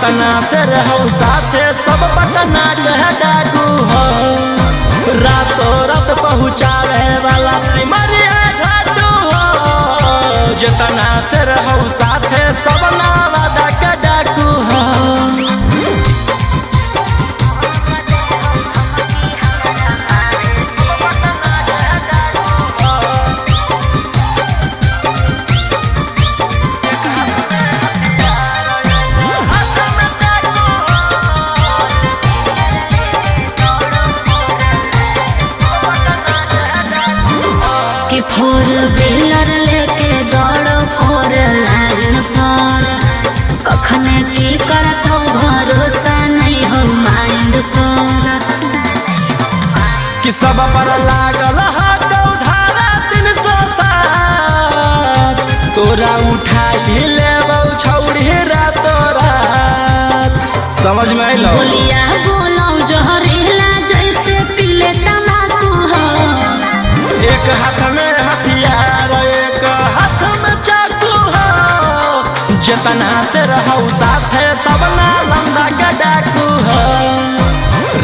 जेतना से रहू साथे सब पटना के डाकू हो। रातों रात पहुँचावे वाला सिमरिया घाटू हो। जेतना से रहू साथे सब नवादा के डाकू हो। फोर व्हीलर लेके दौड़ो फोर लाइन पर, कखने की करत हो भरोसा नहीं हो माइंड पर। कि सब पर लागल धारा 360, तोरा उठा ही लेबौ छौड़ी रातो रात। समझ में आइलो? बोलिया बोलो जहरीला जैसे पीले तम्बाकू हो। एक हाथ में हथियार एक हाथ में चाकू हो। जेतना से रहू साथे सब नालंदा के डाकू हो।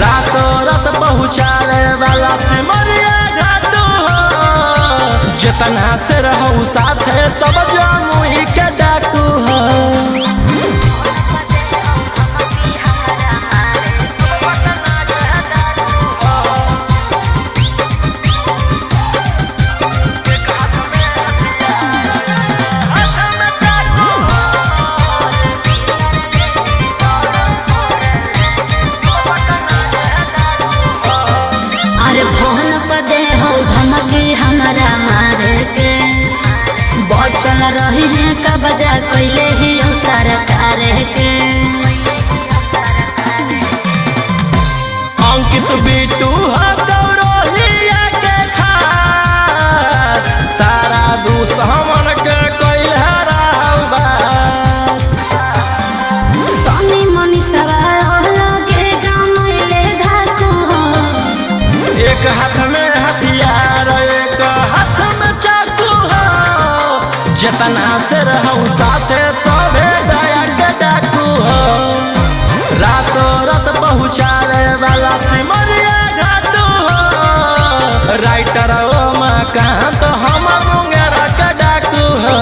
रातों रात पहुँचावे वाला सिमरिया घाटू हो। जेतना से रहू साथे सब जमुई के डाकू हो। हमारा मारे के बचल रही है का बजा कैले ही सरकार के। अंकित बिटू गौरवलिया के खास, सारा दुश्मन के कैल बस। सनी मनी सवाल के जमैले धाकू हो। एक हाथ में हथियार एक हाथ में चाकू हो। जेतना से रहू साथे सभे दया के डाकू हो। रातों रात पहुँचावे वाला सिमरिया घाटू हो। राइटर ओमाकांत हम मुंगेरा के डाकू हो।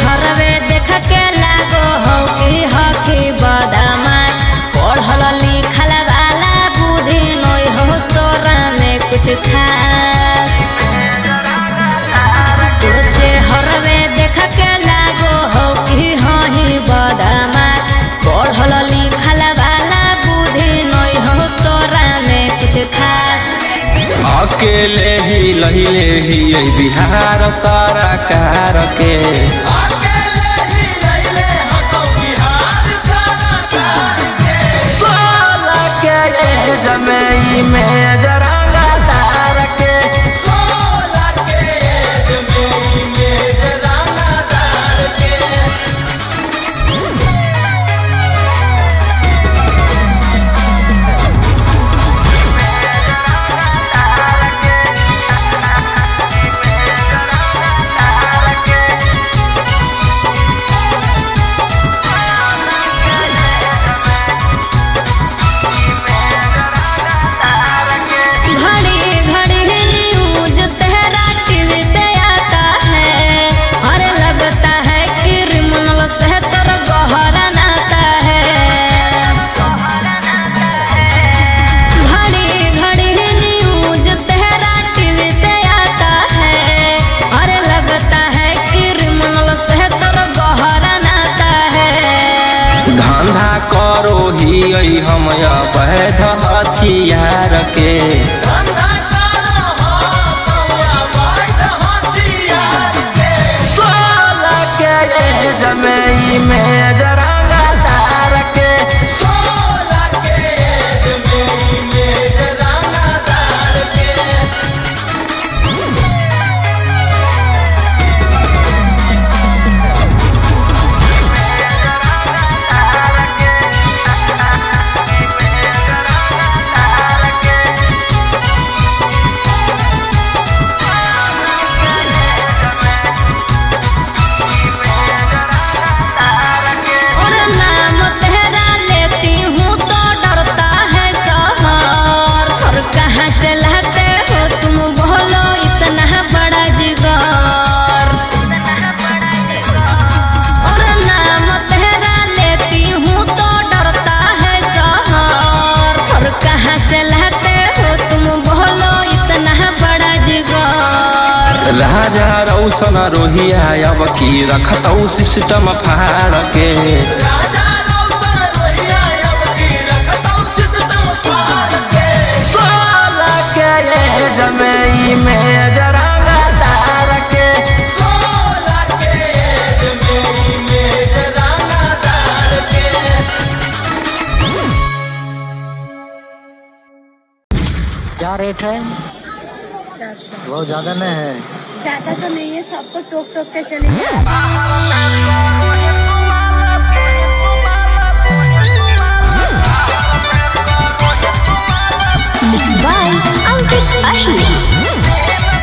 हरवे देख के लागो हो कि हकी बदमाश, पढ़ल लिखल वाला बुद्धि नहीं हो तोरा में कुछ खास। तुझे हरवे देख के लागो हो कि हही बदमाश, पढ़ल लिखल वाला बुद्धि नहीं हो तोरा में कुछ खास। अकेले ही लहिले ही बिहार सरकार के। सोलह के जमई में जरंगा तार के। 16 के जमई में जरंगा तार के। हम अवैध हथियार के। सोलह के जमई में जरंगा तार के। 16 के जमई में जरंगा तार राजा रौशन रोहिया अब की रखतौ सिस्टम फाड़ के सोलह के एज में जरांगा तार के क्या रेट है? 400। बहुत ज्यादा नहीं है? ज्यादा तो नहीं है, सबको टोक टोक के चलेंगे। Mixed by Ankit Ahli.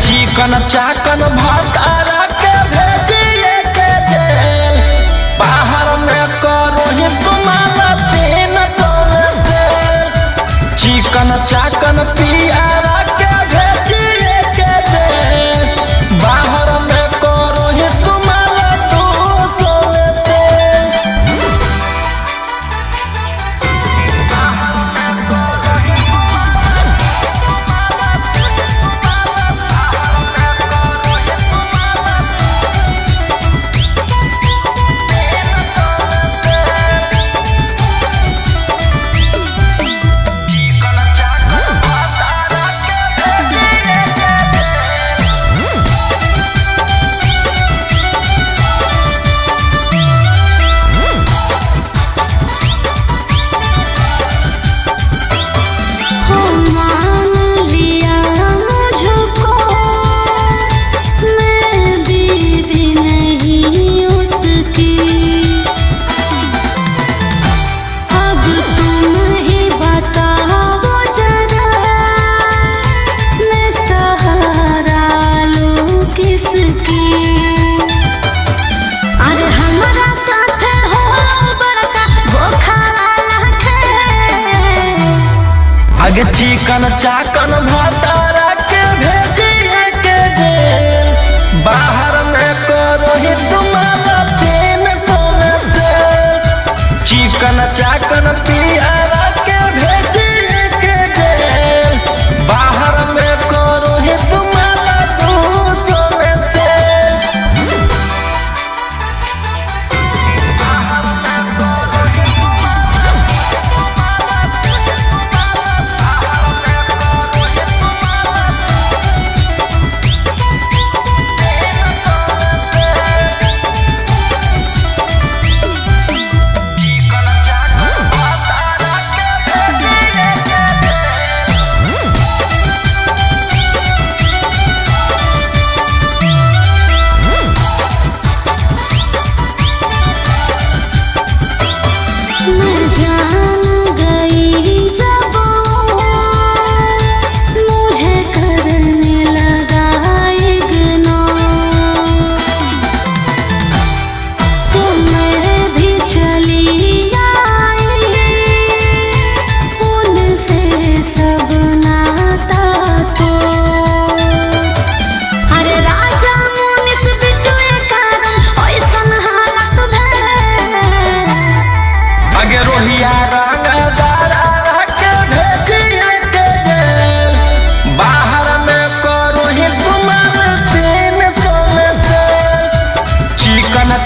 चिकन चाकन भतारा के भेजिए के जेल बाहर में करो ही तुम्हारा 300 से चिकन चाकन पियारा के भेजिए के जेल बाहर में करो ही तुम्हारा 200 से आगे चिकन चाकन भतारा के भेजिए के जेल बाहर में करो ही तुम्हारा 300 से चिकन चाकन पियारा के भेजिए के जेल बाहर में करो ही तुम्हारा 200 से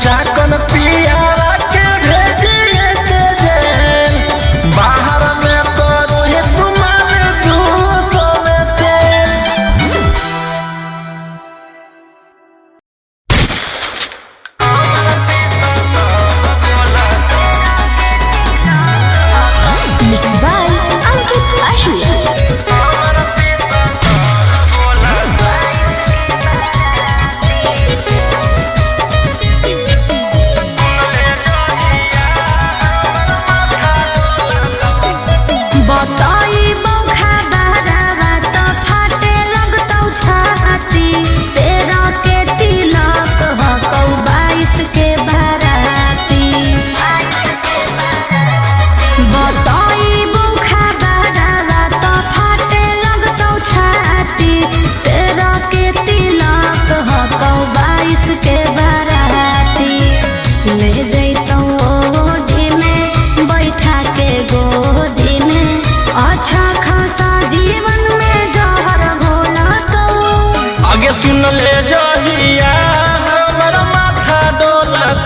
चाकन पियारा के भेजिए के जेल बाहर में करो ही तुम्हारे 200 से Mixed by Ankit Ahli.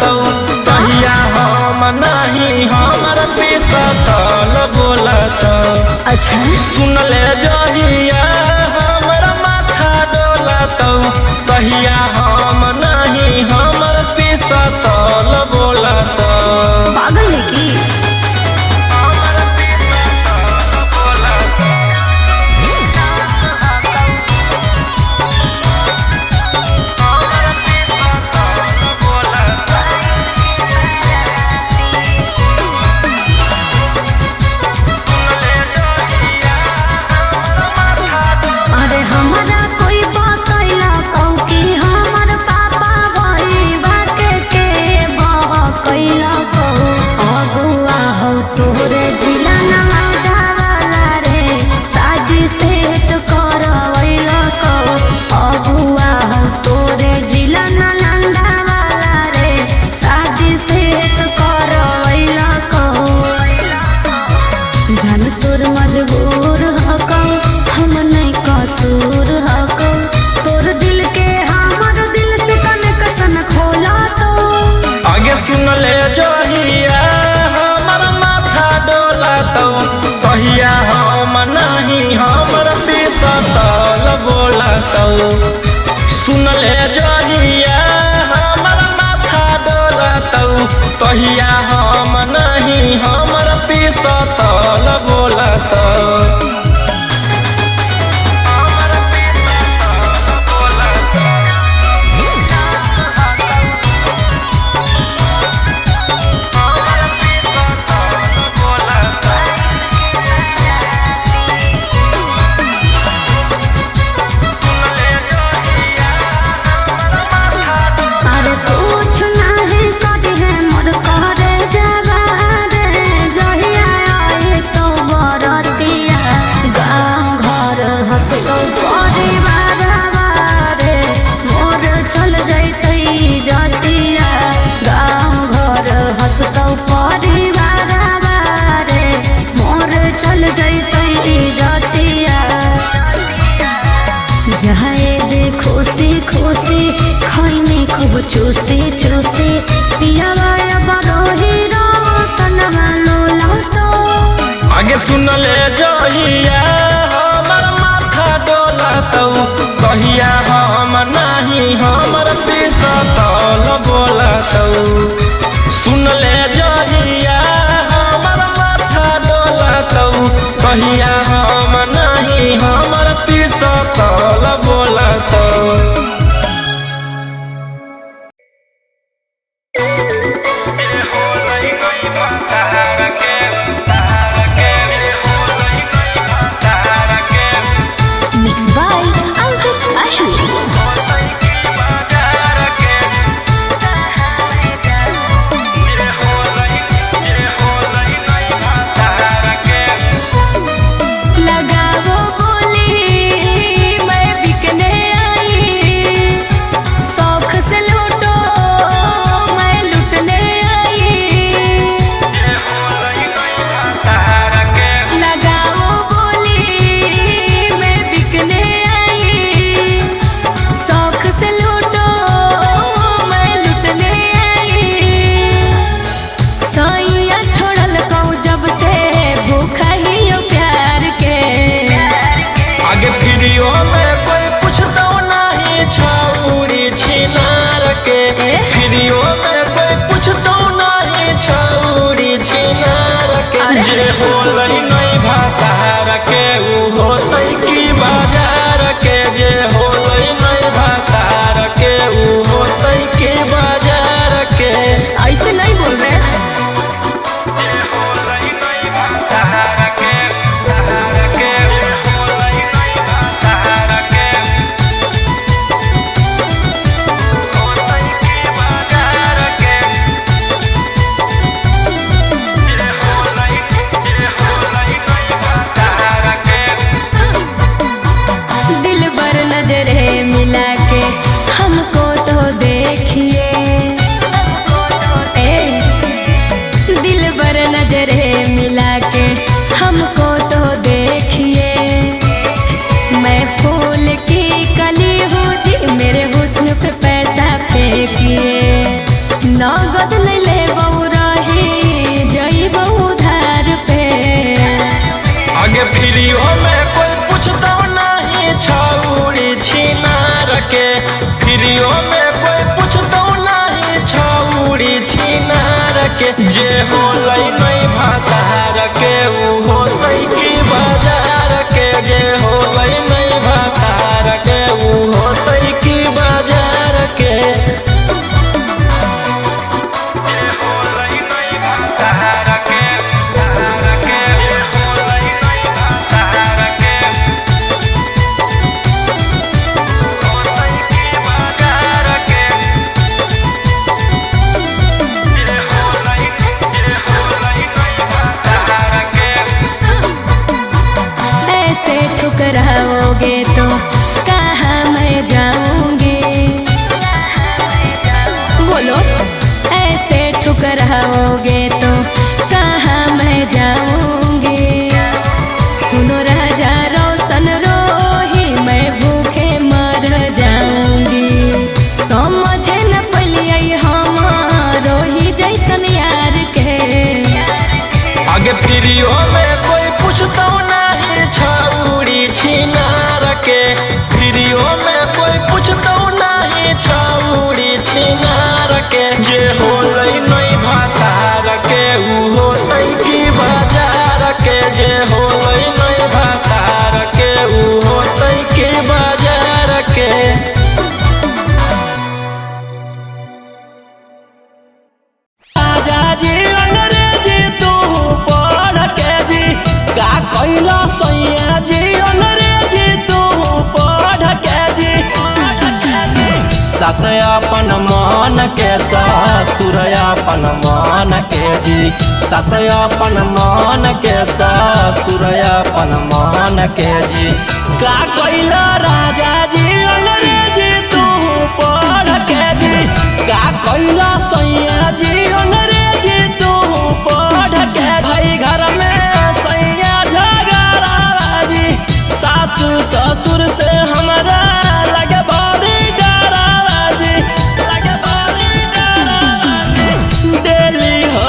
बोलतौ तहिया हम नहीं हमर पिसतल बोलतौ। अच्छा सुन ले जहिया हमर माथा डोलतौ तहिया हम नहीं हमर पिसतल बोलतौ। पागल है की मजबूर हको हम नहीं कसूर हको तोर दिल के हमर दिल से कनेक्शन खोला तो आगे सुन ले जहिया हमर माथा डोलतौ तहिया हम नहीं हमर पिसतल बोलतौ। सुन ले जहिया हमर माथा डोलतौ तहिया हम नहीं हमर पिसतल बोलतौ। चूसी चूसी पियावा बरोही रोशन मानो तो आगे सुन ले जहिया हमर माथा डोलतौ तहिया हम नहीं हमर पिसतल बोलतौ। सुन ले जहिया हमर माथा डोलतौ तहिया हम नहीं हमर पिसतल बोलतौ। लगाओ बोली मैं बिकने बदल ले रही जइब उधार पे। आगे फ्रीओ में कोई पूछता नहीं छौड़ी छिनार के, फ्रीओ में कोई पूछता नहीं छौड़ी छिनार के। जे होलै नहीं भातार के ऊ होतै की बाजार के, जे होलै नहीं भातार के ऊ होतै की बाजार के। ठुकराओगे तो कहाँ मैं जाऊंगी, बोलो ऐसे ठुकराओगे तो कहाँ मैं जाऊंगी। सुनो राजा रोशन रोही मैं भूखे मर जाऊंगी। समझे न पलिए हम रोही जैसन यार के। आगे फ्रीओ में कोई पूछता नहीं छौड़ी छिनार के, फ्रीओ में कोई पूछता नहीं छौड़ी छिनार के। जे होलै नहीं भातार के ऊ होतै की बाजार के, जे होलै नहीं भातार के ऊ होतै की बाजार के। कैला सैया जी अंग्रेजी तू पढ़ के जी, सास अपन मान के ससुर अपन मान के जी, सास अपन मान के ससुर अपन मान के जी। का कैला राजा जी अंग्रेजी तू पढ़ के जी, का कैला सैया जी अंग्रेजी तू पढ़ के। भाई घर में सासु ससुर से हमारा लगे बड़ी डराजी, लगे बड़ी डराजी। डेली हो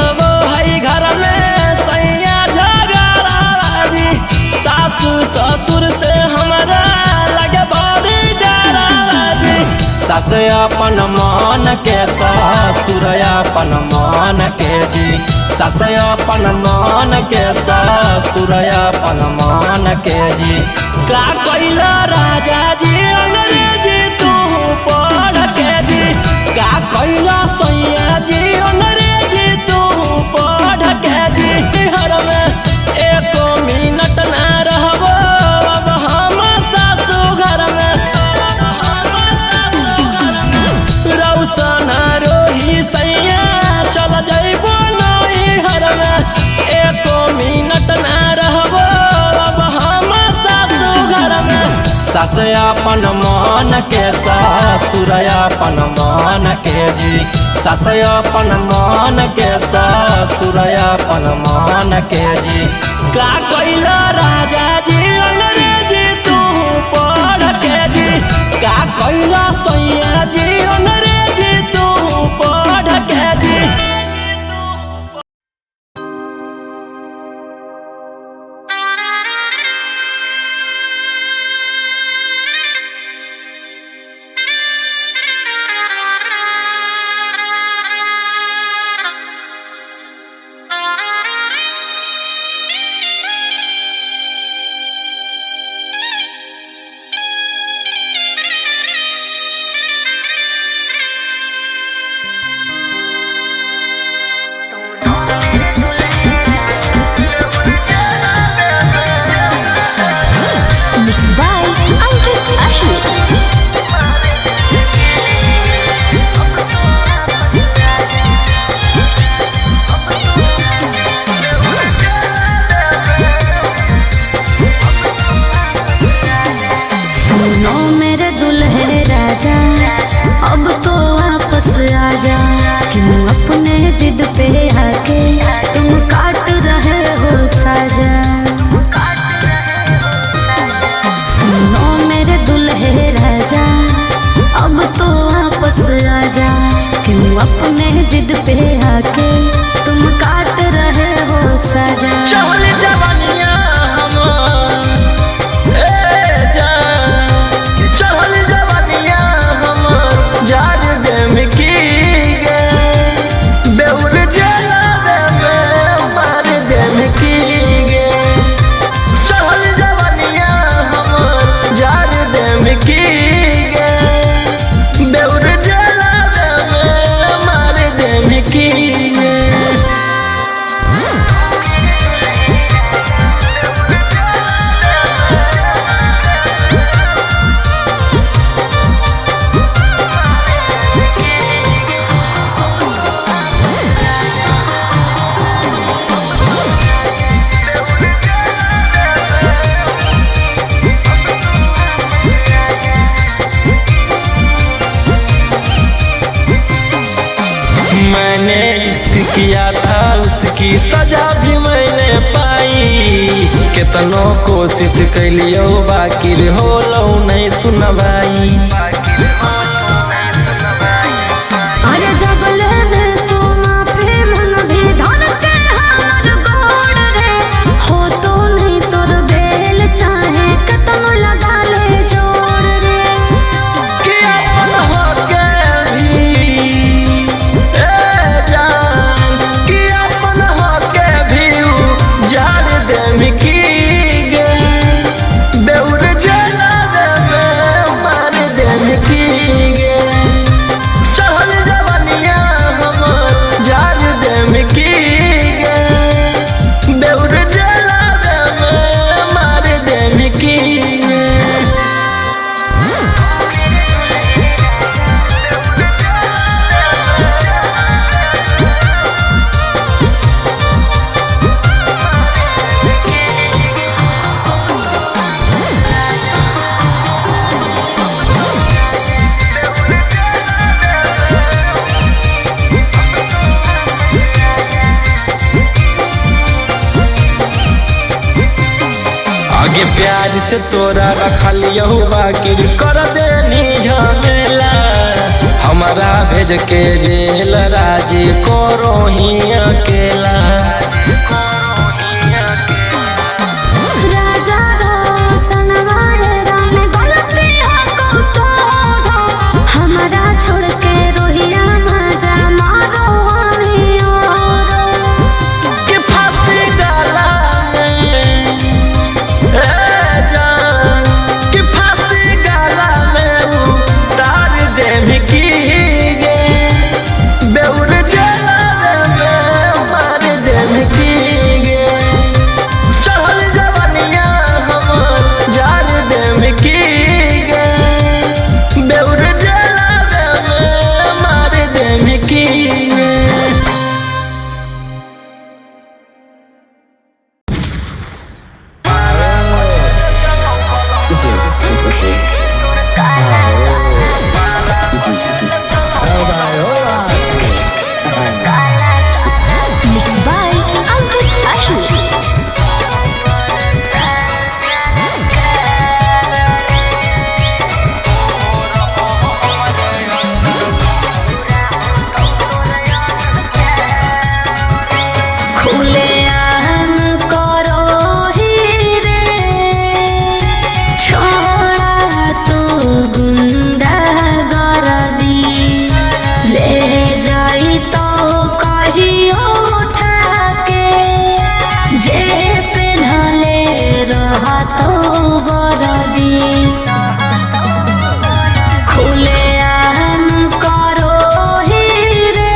है घर में सैया झगड़ाजी, सासु ससुर से हमारा लगे बड़ी डराजी। सास अपन मान के ससुर अपन मान के जी, सास अपन मान के ससुर अपन मान के जी। का कैला राजा जी अंग्रेजी तू पढ़ के जी, का कैला सैया जी अंग्रेजी तू पढ़ के जी। घर में एको मिनट ना रहबो अब हम सासू घर में, रौशन रोही सैया चल जइबो नहीं घर में। एको मिनट ना रहबो अब हम सासू घर में। सास अपन मान के ससुर अपन मान के जी, सास अपन मान के ससुर अपन मान के जी। का कैला राजा जी अंग्रेजी तू पढ़ के जी, का कैला सैया जी अंग्रेजी तू पढ़ के जी। आजा, क्यों अपने जिद पे आके तुम काट रहे हो साजा। सुनो मेरे दुल्हे राजा, अब तो वापस आजा, क्यों अपने जिद पे आके तुम काट रहे हो सजा। चढ़ल जवानिया हमर चढ़ल जवानिया हमर जार देम की गे बेउर जलावे में मार देम की गे चढ़ल जवानिया हमर जार देम की गे बेउर जलावे में मार देम की गे। मैंने इश्क किया था उसकी सजा भी मैंने पाई कितनों कोशिश कैलियो बाकी हो लो नहीं सुनवाई। अरे जबले में तू माफी मन भी धन के हमर गोड़ रे हो तो नहीं तोर बेल चाहे कतनो लगा ले जोड़ रे कि अपन होके भी जान कि अपन होके भी जाड़ देम की गे बेउर जलावे में मार देम की गे चढ़ल जवानिया हमर जार देम की गे बेउर जलावे में मार देम की गे। आगे प्यार से तोरा रखलियो बाकी कर देनी झमेला हमारा भेज के जेल राजी करो ही अकेला। राजा रोशन वाले राम गलती हो तो हमारा छोड़ के रोहिया मजा मारो हमें और कि फांसी गला में जान कि फांसी गला में उतार देम की गे बेउर जलावे में मार देम की गे चढ़ल जवानिया हमर जार देम की गे बेउर जलावे में मार देम की गे। Mixed by Uncle Ashu. खुले आम करो ही रे छोड़ा तू गुंडा गर्दी ले जाई तो कहियो उठा के जे पेन्हले रह तो बरदी खुले आम करो ही रे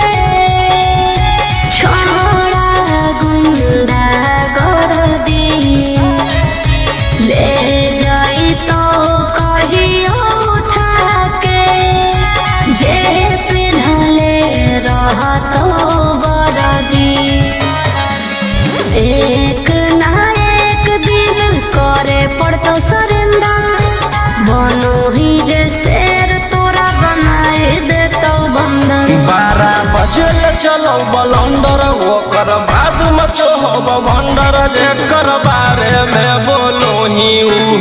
छोड़ा गुंडा गर्दी ले जाई तो कहियो उठा के जे पेन्हले रह तो बरदी एक ना एक दिन करे पड़तो सरेंडर बनो ही जे शेर तोरा बनाए देतो बंदर 12 बजे चलो बलंदर ओकर बाद मचो हो भंडर जेकर बारे में बोलो ही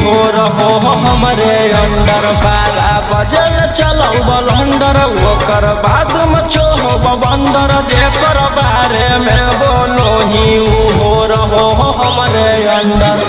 हो रहो हमरे अंडर 12 बजल चलौ बलंदर ओकर बाद में छोब बंदर जेकर बारे में बोलो ही हो रहो हमरे अंदर।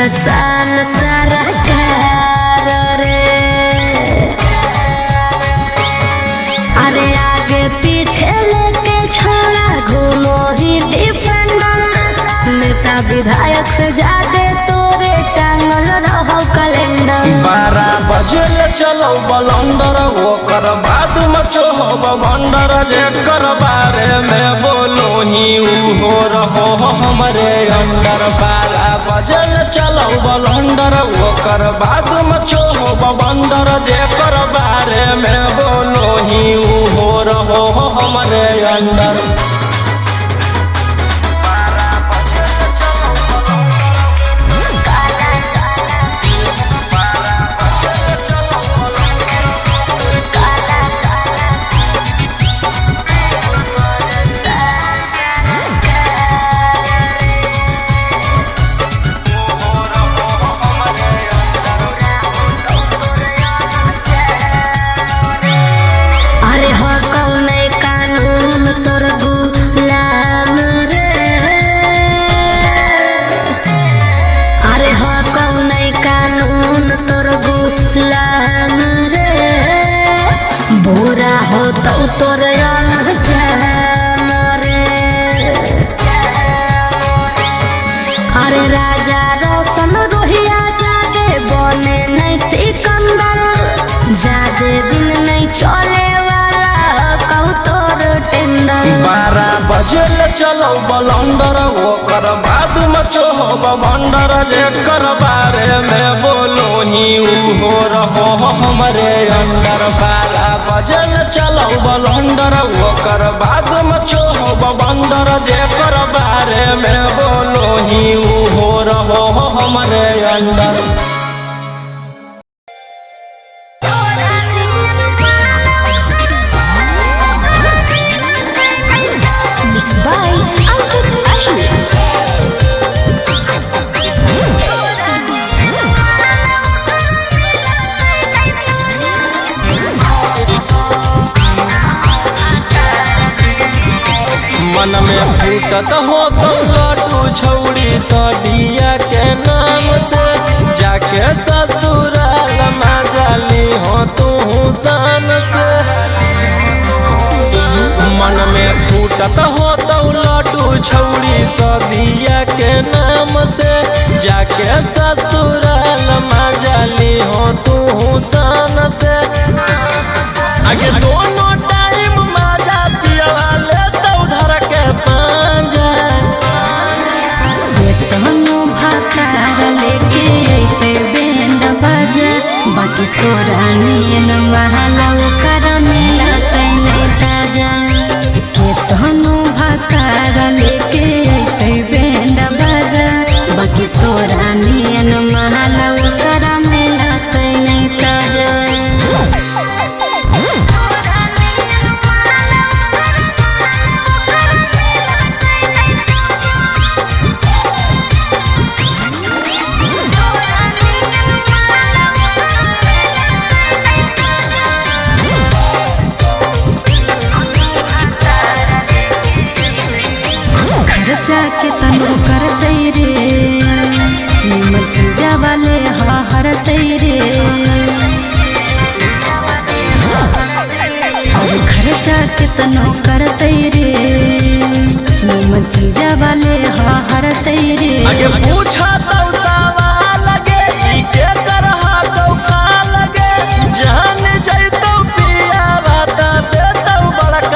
साल सरकार रे अरे आगे पीछे लेके छोड़ा घूमो ही डिफेंडर नेता विधायक से ज्यादा तोरे टांगल रहो कैलेंडर। 12 बजल चलो बलंदर ओकर बाद में छोब बंदर जेकर बारे में बोलो ही हो रहो हमरे अंदर। 12 बजल चलो बलंदर ओकर बाद में छोब बंदर जेकर बारे में बोलो ही हो रहो हमरे अंदर। तोर अरे राजा रोशन रोहिया जादे बने नहीं सिकंदर जादे दिन नहीं चले वाला कहू तोर टेंडर। 12 बजल चलो बलंदर ओकर बाद में छोब बंदर जेकर बारे में बोलो ही हो रहो हमरे अंदर। 12 बजल चलो बलंदर ओकर बाद में छोब बंदर जेकर बारे में बोलो ही हो रहो हमरे अंदर। मन में फूटत हो तो लटू छौड़ी सदिया के नाम से जाके ससुराल मजाली हो तू शान से। मन में फूटत हो तो लटू छौड़ी सदिया के नाम से जाके ससुराल मजाली हो तू शान से। आगे दोनों टाइम मजा पिया ले बाकी तोरा नियन महलव कर मिलते नहीं ताजा के तहनु भकार लेके अइते बैंड बाजा बाकी तोरा नियन महलव कर मिलते नहीं ताजा। जाके तनु कर दे रे मचूजा वाले हर रे और घर जाके तनु कर दे रे मचूजा वाले हर रे। आगे पूछा तो सवाल लगे के करहा तो खा लगे जान जइतो पिया बात दे तो बड़का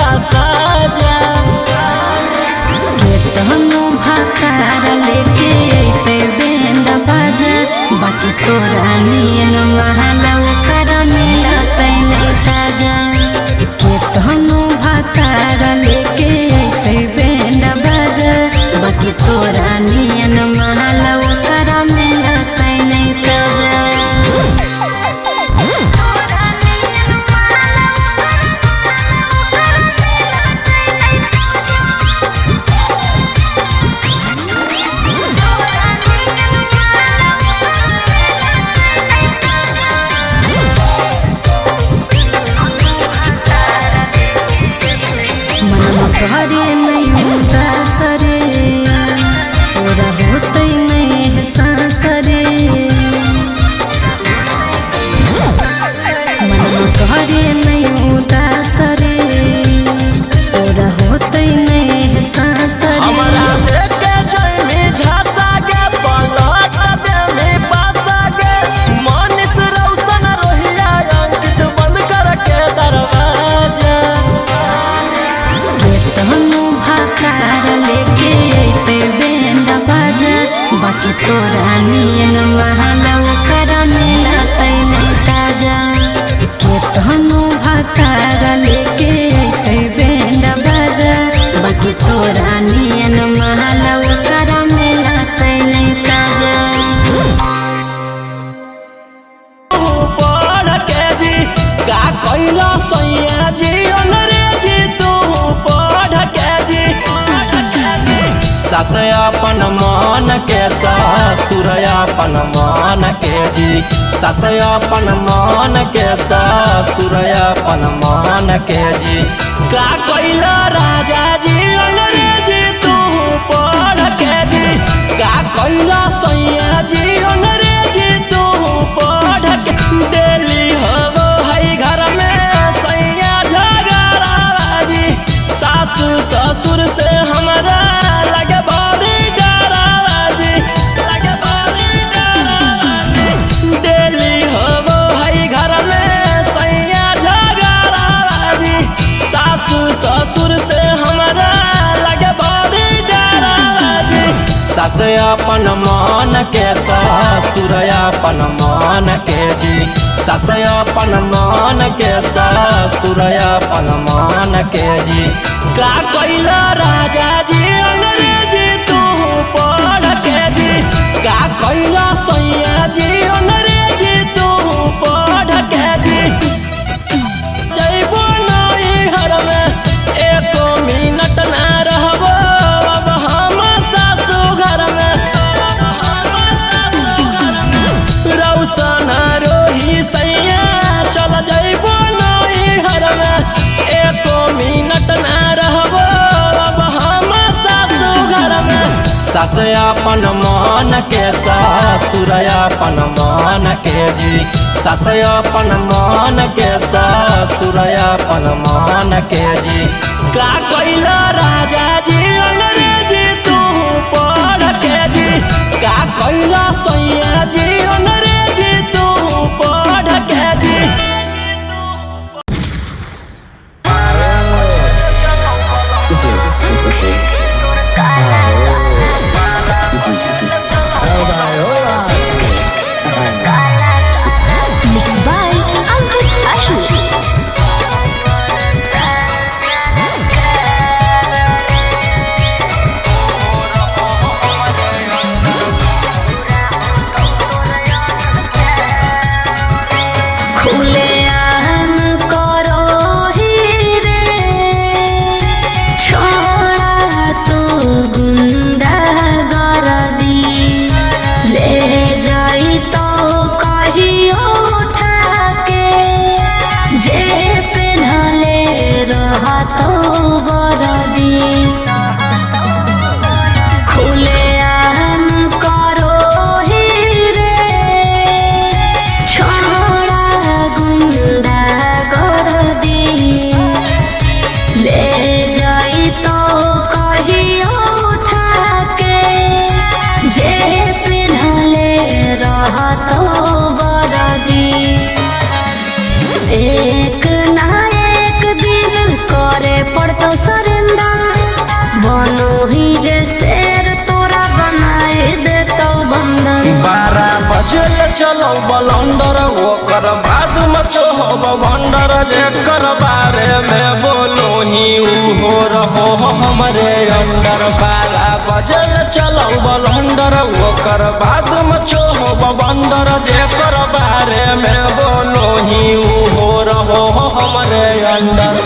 सास अपन मन के ससुर अपन मन के जी सास अपन मन के ससुर अपन मन के जी का कैला राजा जी अंग्रेजी तू पढ़ के जी का कैला सैया जी अंग्रेजी तू पढ़ के डेली हो है घर में सैया झगड़ा जी सासु ससुर से हमारा लगे बड़ी डरा जी लगे बड़ी डरा जी डेली हो है घर में सैया झगड़ा जी सासु ससुर से हमारा लगे बड़ी डरा जी सास अपन मन के ससुर अपन मन के जी सास अपन मन के ससुर अपन मन के जी का कैला राजा जी अंग्रेजी तू पढ़ के जी का कैला सैया जी अंग्रेजी तू पढ़ के जी जइबो नहीं हर में एको मिनट ना रहबो अब हम सासु घर में रौशन रोही सैया चल जइबो नहीं हर में एको मिनट ना रहबो अब हम सासु घर में सास अपन मन के ससुर अपन मन के जी सास अपन मन के ससुर अपन मन के जी का कैला राजा जी अंग्रेजी तू पढ़ के जी का कैला सैया जी अंग्रेजी तू पढ़ के जी Mixed by Ankit Ashur. खुले आम करो ही रे छोड़ा तू गुंडा गरदी ले जाई तो कहियो उठा के जे पेन्हले रहा तो गरदी खुले आम करो ही रे छोड़ा गुंडा गरदी ले जाई तो कहियो उठा के जे पिन्हले रहा तो गरदी एक ना एक दिन करे पड़तो सरेंडर बनो ही जे शेर तोरा बनाए देतो बंदर 12 बजे चलो बलंदर ओकर बाद मचो हो भंडर जेकर बारे में बोलो ही हो रहो हमरे अंडर 12 बजे चलो बलंदर ओकर बाद मचो हो भंडर जेकर बारे में बोलो ही हो रहो हमरे अंडर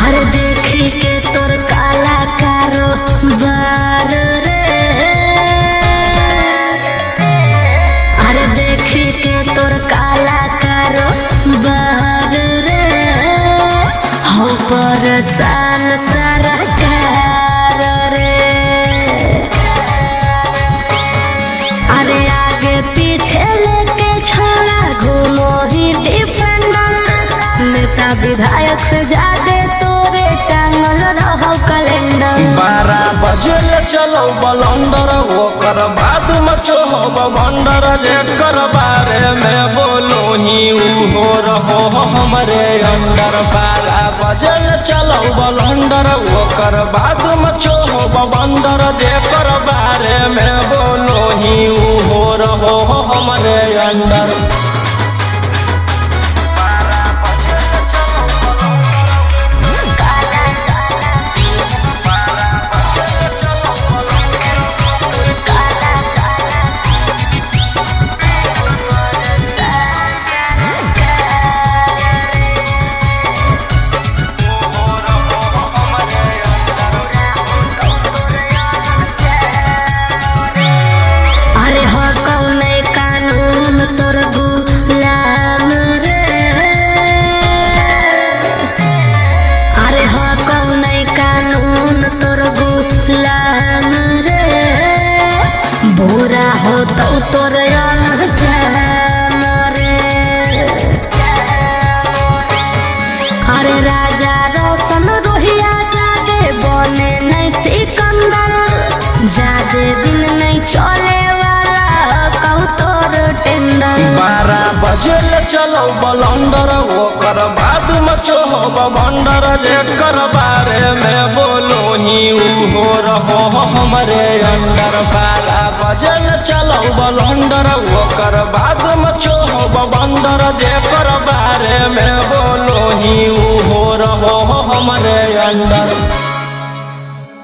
अरे देखी के तोर काला कारो बार रे अरे देखी के तोर काला कारो बार रे हो परेशान सरकार रे अरे आगे पीछे लेके छोड़ा घूमो ही डिफेंडर नेता विधायक से ज्यादा तोरे टांगल रहो कैलेंडर 12 बजे चलो बलंदर ओकर बाद मचो हो भंडर जेकर बारे में बोलो ही हो रहो हमरे अंडर 12 बजे चलो बलंदर ओकर बाद मचो हो भंडर जेकर बारे में बोलो ही हो रहो हमारे अंडर। बुरा हो तो तोर अरे राजा रोशन रोहिया जादे बने नहीं सिकंदर, जादे दिन नहीं चले वाला कहू तोर टेंडर। 12 बजे चलो बलंडर ओकर बाद मचो बंडर, जेकर बारे में बोलो ही हो रहो हमारे अंडर। 12 बजे चलो बलंडर ओकर बाद मचो बंडर, जेकर बारे में बोलो ही हो रहो हमारे अंडर।